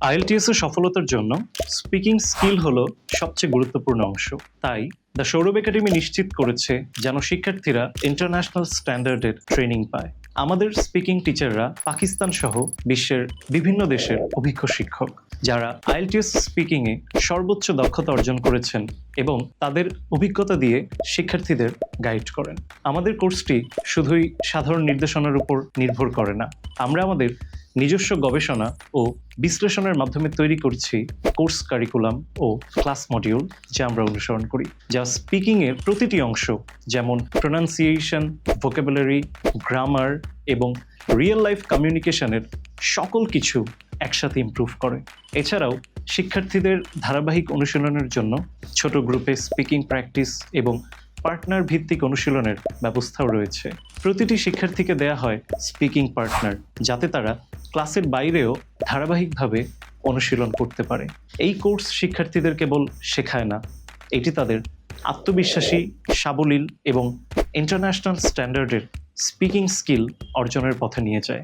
IELTS এর সফলতার জন্য স্পিকিং স্কিল হলো সবচেয়ে গুরুত্বপূর্ণ অংশ। তাই দ্য সৌরভ একাডেমি নিশ্চিত করেছে যেন শিক্ষার্থীরা ইন্টারন্যাশনাল স্ট্যান্ডার্ডের ট্রেনিং পায়। আমাদের স্পিকিং টিচাররা পাকিস্তান সহ বিশ্বের বিভিন্ন দেশের অভিজ্ঞ শিক্ষক, যারা আইএলটিএস স্পিকিং এ সর্বোচ্চ দক্ষতা অর্জন করেছেন এবং তাদের অভিজ্ঞতা দিয়ে শিক্ষার্থীদের গাইড করেন। আমাদের কোর্সটি শুধুই সাধারণ নির্দেশনার উপর নির্ভর করে না, আমরা আমাদের নিজস্ব গবেষণা ও বিশ্লেষণের মাধ্যমে তৈরি করছি কোর্স কারিকুলাম ও ক্লাস মডিউল, যা আমরা অনুসরণ করি, যা স্পিকিং এর প্রতিটি অংশ যেমন প্রোনাউন্সিয়েশন, ভোকাবুলারি, গ্রামার এবং রিয়েল লাইফ কমিউনিকেশনের সকল কিছু একসাথে ইমপ্রুভ করে। এছাড়াও শিক্ষার্থীদের ধারাবাহিক অনুশীলনের জন্য ছোট গ্রুপে স্পিকিং প্র্যাকটিস এবং পার্টনার ভিত্তিক অনুশীলনের ব্যবস্থাও রয়েছে। প্রতিটি শিক্ষার্থীকে দেয়া হয় স্পিকিং পার্টনার, যাতে তারা ক্লাসের বাইরেও ধারাবাহিকভাবে অনুশীলন করতে পারে। এই কোর্স শিক্ষার্থীদের কেবল শেখায় না, এটি তাদের আত্মবিশ্বাসী, সাবলীল এবং ইন্টারন্যাশনাল স্ট্যান্ডার্ডের স্পিকিং স্কিল অর্জনের পথে নিয়ে যায়।